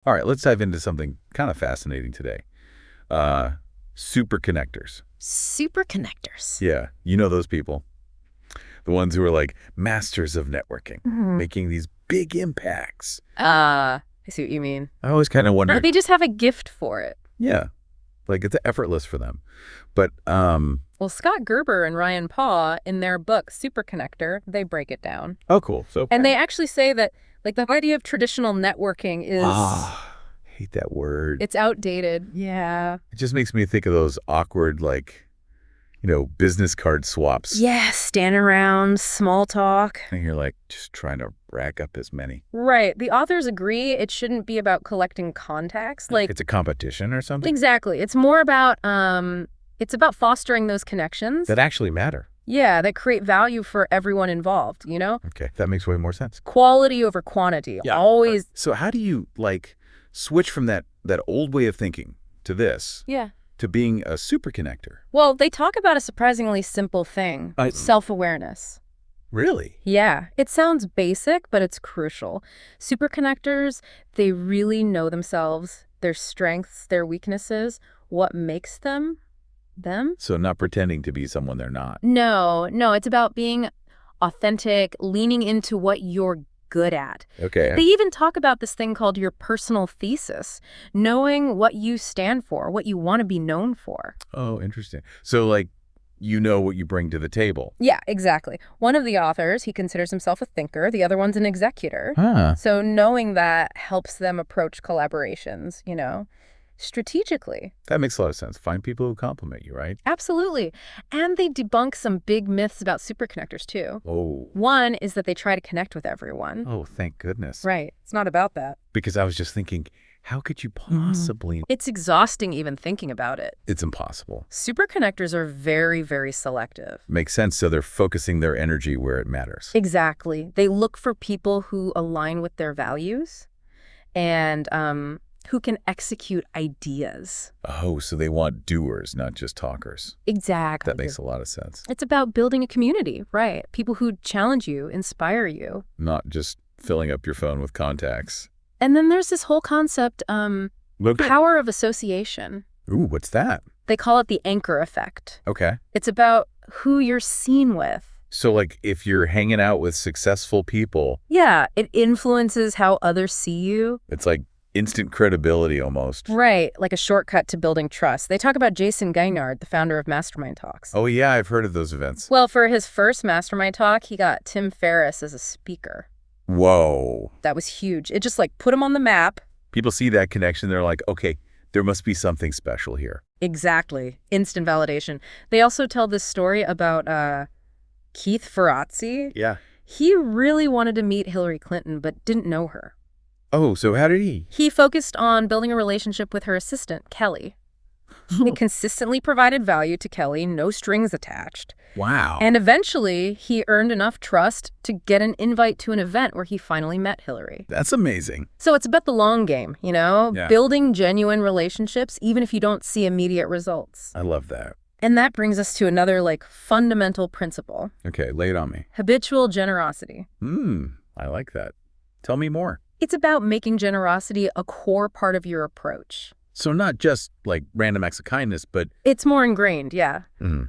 All right, let's dive into something kind of fascinating today. Uh, Superconnectors. Superconnectors. Yeah, you know those people. The ones who are like masters of networking, making these big impacts. I see what you mean. I always kind of Or wondered, they just have a gift for it. yeah, like it's effortless for them. But Well, Scott Gerber and Ryan Paugh, in their book Superconnector, they break it down. oh, cool. So, And they actually say that, like, the idea of traditional networking is, hate that word. it's outdated. Yeah. It just makes me think of those awkward, like, business card swaps. Yeah, stand around, small talk. And you're like just trying to rack up as many. Right. The authors agree it shouldn't be about collecting contacts. Like, It's a competition or something exactly. It's more about, it's about fostering those connections. that actually matter. Yeah, that create value for everyone involved, Okay, that makes way more sense. Quality over quantity. Yeah. Always. So how do you switch from that old way of thinking to this Yeah. to being a superconnector? Well, they talk about a surprisingly simple thing, I- self-awareness. Really? Yeah, it sounds basic, but it's crucial. Superconnectors, they really know themselves, their strengths, their weaknesses, what makes them, them. So not pretending to be someone they're not. No, it's about being authentic, leaning into what you're good at. Okay. They even talk about this thing called your personal thesis, knowing what you stand for, what you want to be known for. Oh, interesting. So what you bring to the table. Yeah, exactly. One of the authors, he considers himself a thinker. The other one's an executor. Huh. So knowing that helps them approach collaborations, strategically. That makes a lot of sense. Find people who compliment you, right? Absolutely. And they debunk some big myths about superconnectors, too. Oh. One is that they try to connect with everyone. Oh, thank goodness. Right. It's not about that. Because I was just thinking, how could you possibly? It's exhausting even thinking about it. It's impossible. Superconnectors are very, very selective. Makes sense. So they're focusing their energy where it matters. Exactly. They look for people who align with their values and who can execute ideas. Oh, so they want doers, not just talkers. Exactly. That makes a lot of sense. It's about building a community, right? People who challenge you, inspire you. Not just filling up your phone with contacts. And then there's this whole concept, power of association. Ooh, what's that? They call it the anchor effect. Okay. It's about who you're seen with. So if you're hanging out with successful people. Yeah, it influences how others see you. It's like instant credibility almost. Right, like a shortcut to building trust. They talk about Jason Gaignard, the founder of Mastermind Talks. Oh, yeah, I've heard of those events. Well, for his first Mastermind Talk, he got Tim Ferriss as a speaker. Whoa. That was huge. It just put him on the map. People see that connection. They're like, okay, there must be something special here. Exactly. Instant validation. They also tell this story about Keith Ferrazzi. Yeah. He really wanted to meet Hillary Clinton, but didn't know her. Oh, so how did he? He focused on building a relationship with her assistant, Kelly. He consistently provided value to Kelly, no strings attached. Wow. And eventually, he earned enough trust to get an invite to an event where he finally met Hillary. That's amazing. So it's about the long game, Yeah. Building genuine relationships, even if you don't see immediate results. I love that. And that brings us to another, fundamental principle. Okay, lay it on me. Habitual generosity. I like that. Tell me more. It's about making generosity a core part of your approach. So not just random acts of kindness, but It's more ingrained, yeah.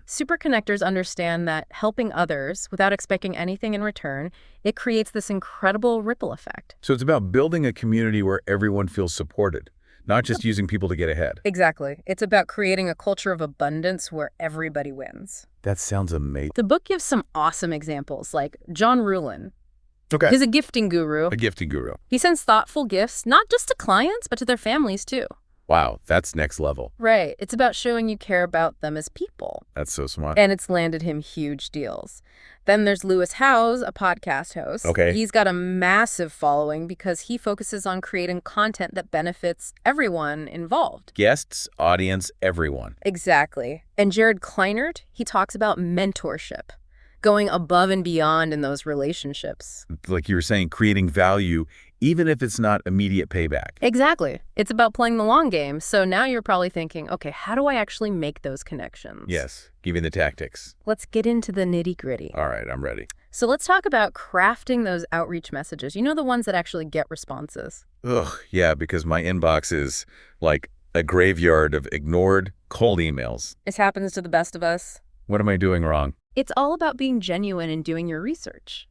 Superconnectors understand that helping others without expecting anything in return, it creates this incredible ripple effect. so it's about building a community where everyone feels supported, not just using people to get ahead. Exactly. It's about creating a culture of abundance where everybody wins. That sounds amazing. The book gives some awesome examples, like John Ruhlin. Okay. He's a gifting guru. A gifting guru. He sends thoughtful gifts, not just to clients, but to their families, too. Wow, that's next level. Right. It's about showing you care about them as people. That's so smart. And it's landed him huge deals. Then there's Lewis Howes, a podcast host. Okay. He's got a massive following because he focuses on creating content that benefits everyone involved. Guests, audience, everyone. Exactly. And Jared Kleinert, he talks about mentorship, going above and beyond in those relationships. Like you were saying, creating value, even if it's not immediate payback. Exactly. It's about playing the long game. So now you're probably thinking, okay, how do I actually make those connections? Yes, give me the tactics. Let's get into the nitty-gritty. All right, I'm ready. So let's talk about crafting those outreach messages. The ones that actually get responses. Ugh, yeah, because my inbox is like a graveyard of ignored, cold emails. This happens to the best of us. What am I doing wrong? It's all about being genuine and doing your research.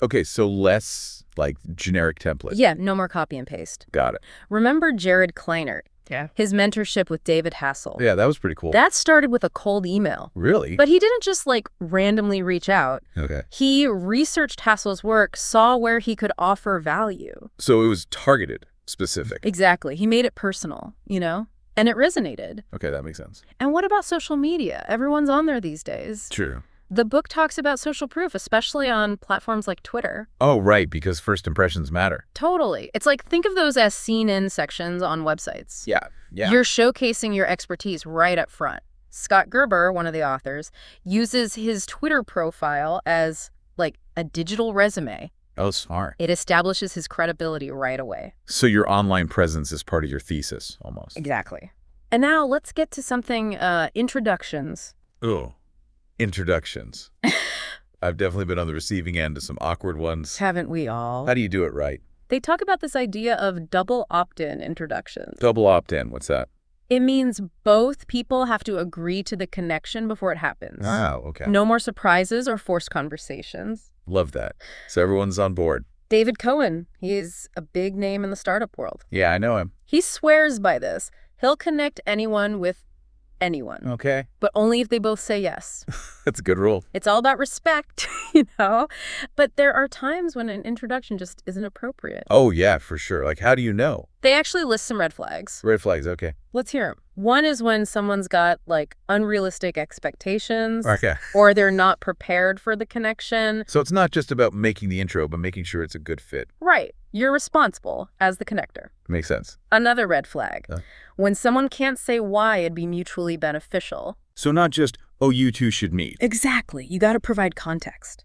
Okay, so less like generic template. Yeah, no more copy and paste. Got it. Remember Jared Kleinert? Yeah. His mentorship with David Hassel. Yeah, that was pretty cool. That started with a cold email. Really? But he didn't just, randomly reach out. Okay. He researched Hassel's work, saw where he could offer value. So it was targeted, specific. Exactly. He made it personal, And it resonated. Okay, that makes sense. And what about social media? Everyone's on there these days. True. The book talks about social proof, especially on platforms like Twitter. Oh, right, because first impressions matter. Totally. It's like, think of those as seen-in sections on websites. Yeah. You're showcasing your expertise right up front. Scott Gerber, one of the authors, uses his Twitter profile as, a digital resume. Oh, smart. It establishes his credibility right away. So your online presence is part of your thesis, almost. Exactly. And now let's get to something, introductions. Oh, introductions. I've definitely been on the receiving end of some awkward ones. Haven't we all? How do you do it right? They talk about this idea of double opt-in introductions. Double opt-in, what's that? It means both people have to agree to the connection before it happens. Oh, okay. No more surprises or forced conversations. Love that. So everyone's on board. David Cohen, he is a big name in the startup world. Yeah, I know him. He swears by this. He'll connect anyone with anyone, Okay. but only if they both say yes. That's a good rule. It's all about respect, But there are times when an introduction just isn't appropriate. Oh, yeah, for sure. Like, how do you know? They actually list some red flags. Red flags, okay. Let's hear them. One is when someone's got, unrealistic expectations. Okay. Or they're not prepared for the connection. So it's not just about making the intro, but making sure it's a good fit. Right. You're responsible as the connector. Makes sense. Another red flag. Yeah. When someone can't say why it'd be mutually beneficial. So not just, oh, you two should meet. Exactly. You got to provide context.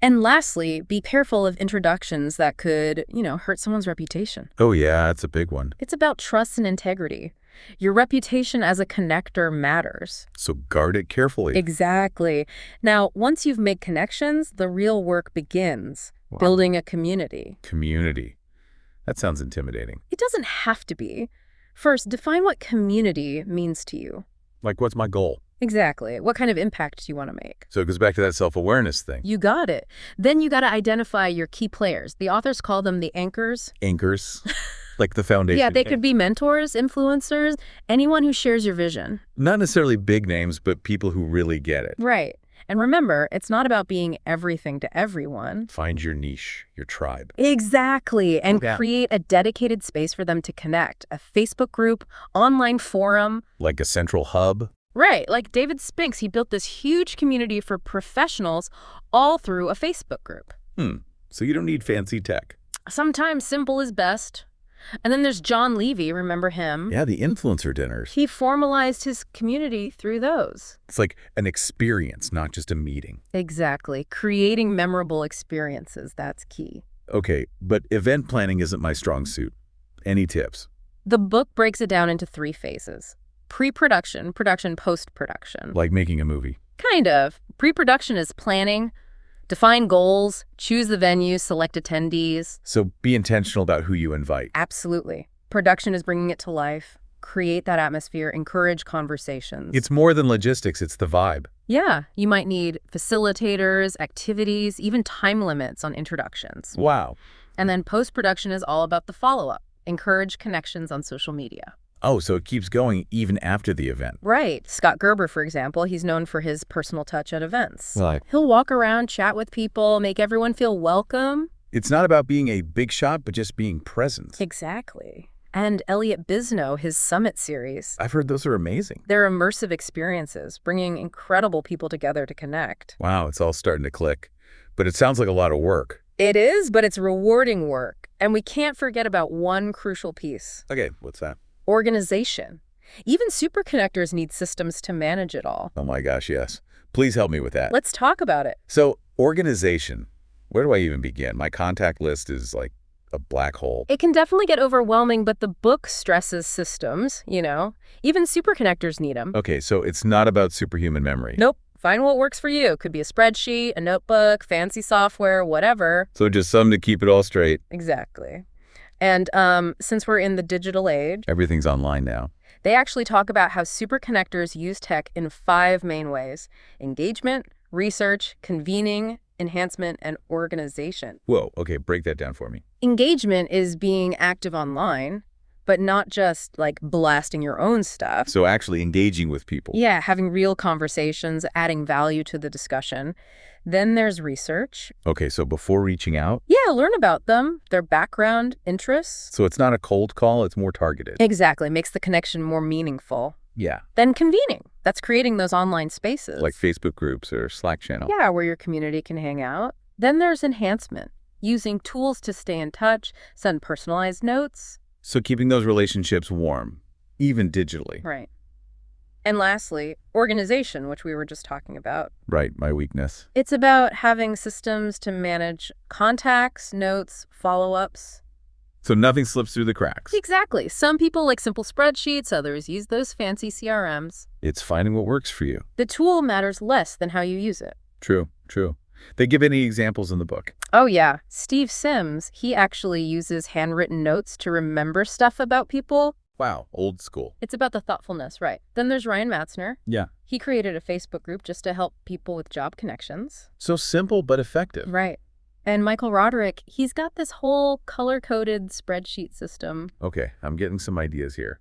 And lastly, be careful of introductions that could, hurt someone's reputation. Oh, yeah, that's a big one. It's about trust and integrity. Your reputation as a connector matters. So guard it carefully. Exactly. Now, once you've made connections, the real work begins. Wow. Building a community. Community. That sounds intimidating. It doesn't have to be. First, define what community means to you. Like, what's my goal? Exactly. What kind of impact do you want to make? So it goes back to that self-awareness thing. You got it. Then you got to identify your key players. The authors call them the anchors. Anchors. Like the foundation. Yeah, they could be mentors, influencers, anyone who shares your vision. Not necessarily big names, but people who really get it. Right. And remember, it's not about being everything to everyone. Find your niche, your tribe. Exactly. And Yeah. create a dedicated space for them to connect. A Facebook group, online forum. Like a central hub. Right. Like David Spinks, he built this huge community for professionals all through a Facebook group. So you don't need fancy tech. Sometimes simple is best. And then there's John Levy, remember him? Yeah, the influencer dinners. He formalized his community through those. It's like an experience, not just a meeting. Exactly. Creating memorable experiences, that's key. Okay, but event planning isn't my strong suit. Any tips? The book breaks it down into 3 phases. Pre-production, production, post-production. Like making a movie. Kind of. Pre-production is planning, define goals, choose the venue, select attendees. So be intentional about who you invite. Absolutely. Production is bringing it to life, create that atmosphere, encourage conversations. It's more than logistics, it's the vibe. Yeah, you might need facilitators, activities, even time limits on introductions. Wow. And then post-production is all about the follow-up. Encourage connections on social media. Oh, so it keeps going even after the event. Right. Scott Gerber, for example, he's known for his personal touch at events. Right. He'll walk around, chat with people, make everyone feel welcome. It's not about being a big shot, but just being present. Exactly. And Elliot Bisnow, his Summit series. I've heard those are amazing. They're immersive experiences, bringing incredible people together to connect. Wow, it's all starting to click. But it sounds like a lot of work. It is, but it's rewarding work. And we can't forget about one crucial piece. Okay, what's that? Organization. Even superconnectors need systems to manage it all. Oh my gosh, yes. Please help me with that. Let's talk about it. So, organization. Where do I even begin? My contact list is like a black hole. It can definitely get overwhelming, but the book stresses systems, Even superconnectors need them. Okay, so it's not about superhuman memory. Nope. Find what works for you. Could be a spreadsheet, a notebook, fancy software, whatever. So just something to keep it all straight. Exactly. And since we're in the digital age, Everything's online now. they actually talk about how superconnectors use tech in 5 main ways: engagement, research, convening, enhancement, and organization. Whoa, okay, break that down for me. Engagement is being active online, but not just like blasting your own stuff. So actually engaging with people. Yeah, having real conversations, adding value to the discussion. Then there's research. Okay, so before reaching out, Yeah, learn about them, their background, interests. so it's not a cold call, it's more targeted. Exactly, makes the connection more meaningful. Yeah, Then convening. That's creating those online spaces. like Facebook groups or Slack channel. Yeah, where your community can hang out. Then there's enhancement, using tools to stay in touch, send personalized notes. So keeping those relationships warm, even digitally. Right. And lastly, organization, which we were just talking about. Right, my weakness. It's about having systems to manage contacts, notes, follow-ups. So nothing slips through the cracks. Exactly. Some people like simple spreadsheets, others use those fancy CRMs. It's finding what works for you. The tool matters less than how you use it. True, true. They give any examples in the book? Oh yeah, Steve Sims, he actually uses handwritten notes to remember stuff about people. Wow, old school. It's about the thoughtfulness, right? Then there's Ryan Matzner. Yeah. He created a Facebook group just to help people with job connections. So simple but effective. Right. And Michael Roderick, he's got this whole color-coded spreadsheet system. Okay, I'm getting some ideas here.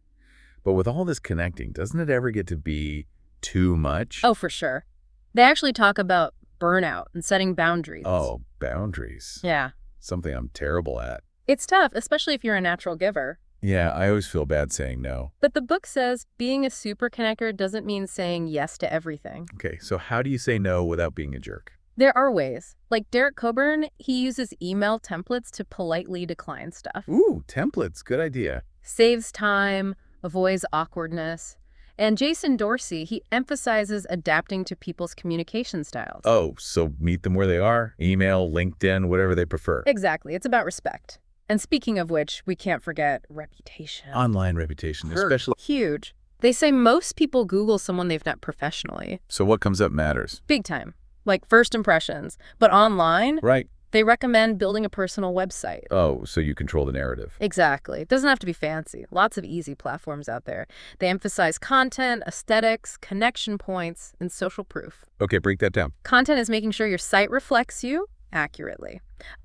But with all this connecting, doesn't it ever get to be too much? Oh, for sure. They actually talk about burnout and setting boundaries. Oh, boundaries. Yeah. Something I'm terrible at. It's tough, especially if you're a natural giver. Yeah, I always feel bad saying no. But the book says being a superconnector doesn't mean saying yes to everything. Okay, so how do you say no without being a jerk? There are ways. Like Derek Coburn, he uses email templates to politely decline stuff. Ooh, templates. Good idea. Saves time, avoids awkwardness. And Jason Dorsey, he emphasizes adapting to people's communication styles. Oh, so meet them where they are. Email, LinkedIn, whatever they prefer. Exactly. It's about respect. And speaking of which, we can't forget reputation. Online reputation, especially. Huge. They say most people Google someone they've met professionally. So what comes up matters. Big time. Like first impressions. But online, Right. they recommend building a personal website. Oh, so you control the narrative. Exactly. It doesn't have to be fancy. Lots of easy platforms out there. They emphasize content, aesthetics, connection points, and social proof. Okay, break that down. Content is making sure your site reflects you accurately.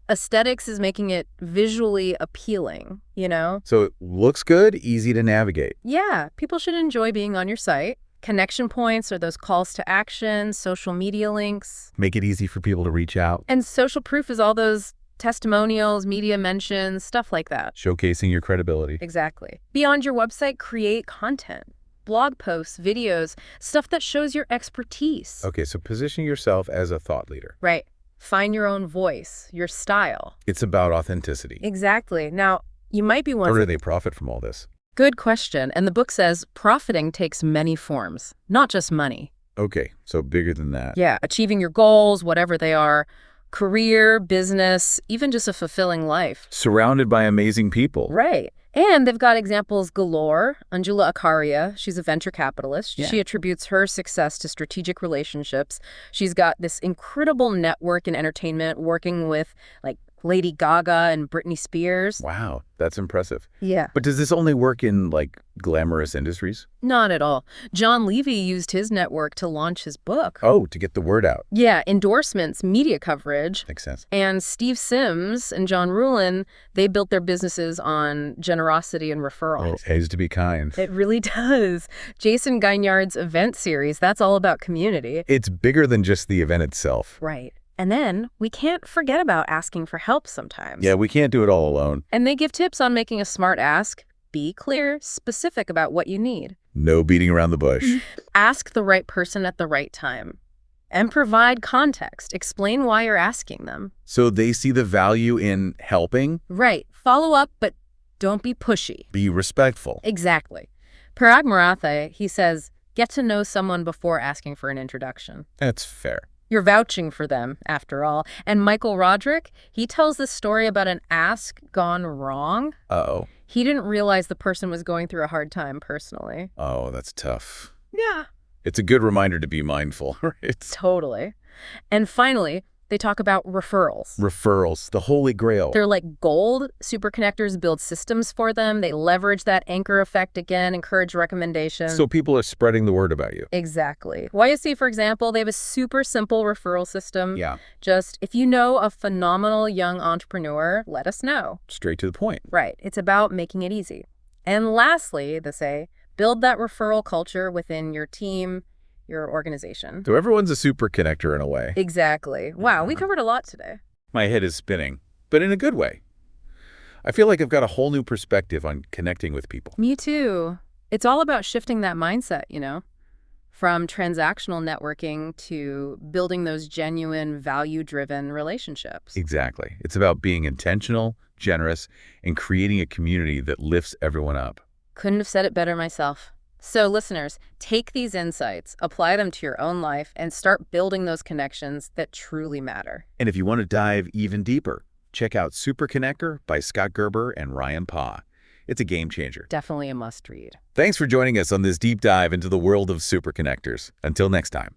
Aesthetics is making it visually appealing, you know? So it looks good, easy to navigate. Yeah, people should enjoy being on your site. Connection points are those calls to action, social media links. Make it easy for people to reach out. And social proof is all those testimonials, media mentions, stuff like that. Showcasing your credibility. Exactly. Beyond your website, create content. Blog posts, videos, stuff that shows your expertise. Okay, so position yourself as a thought leader. Right. Find your own voice, your style. It's about authenticity. Exactly. Now, you might be How wondering... do they profit from all this? Good question. And the book says profiting takes many forms, not just money. Okay, so bigger than that. Yeah, achieving your goals, whatever they are, career, business, even just a fulfilling life. Surrounded by amazing people. Right. And they've got examples galore. Anjula Acharya, she's a venture capitalist. Yeah. She attributes her success to strategic relationships. She's got this incredible network in entertainment, working with like Lady Gaga and Britney Spears. Wow, that's impressive. Yeah. But does this only work in, like, glamorous industries? Not at all. John Levy used his network to launch his book. Oh, to get the word out. Yeah, endorsements, media coverage. Makes sense. And Steve Sims and John Rulin, they built their businesses on generosity and Oh, referrals. it pays to be kind. It really does. Jason Gaignard's event series, that's all about community. It's bigger than just the event itself. Right. And then we can't forget about asking for help sometimes. Yeah, we can't do it all alone. And they give tips on making a smart ask. Be clear, specific about what you need. No beating around the bush. Ask the right person at the right time. And provide context. Explain why you're asking them. So they see the value in helping. Right. Follow up, but don't be pushy. Be respectful. Exactly. Parag Marathe, he says, get to know someone before asking for an introduction. That's fair. You're vouching for them, after all. And Michael Roderick, he tells this story about an ask gone wrong. Uh-oh. He didn't realize the person was going through a hard time personally. Oh, that's tough. Yeah. It's a good reminder to be mindful, right? Totally. And finally, They talk about referrals. Referrals, the holy grail. They're like gold. Superconnectors build systems for them. They leverage that anchor effect again, encourage recommendation. So people are spreading the word about you. Exactly. YSC, for example, they have a super simple referral system. Yeah. Just, if you know a phenomenal young entrepreneur, let us know. Straight to the point. Right. It's about making it easy. And lastly, they say, build that referral culture within your team, your organization. So everyone's a super connector in a way. Exactly. Wow, we covered a lot today. My head is spinning, but in a good way. I feel like I've got a whole new perspective on connecting with people. Me too. It's all about shifting that mindset, from transactional networking to building those genuine, value-driven relationships. Exactly. It's about being intentional, generous, and creating a community that lifts everyone up. Couldn't have said it better myself. So listeners, take these insights, apply them to your own life, and start building those connections that truly matter. And if you want to dive even deeper, check out Superconnector by Scott Gerber and Ryan Paugh. It's a game changer. Definitely a must-read. Thanks for joining us on this deep dive into the world of superconnectors. Until next time.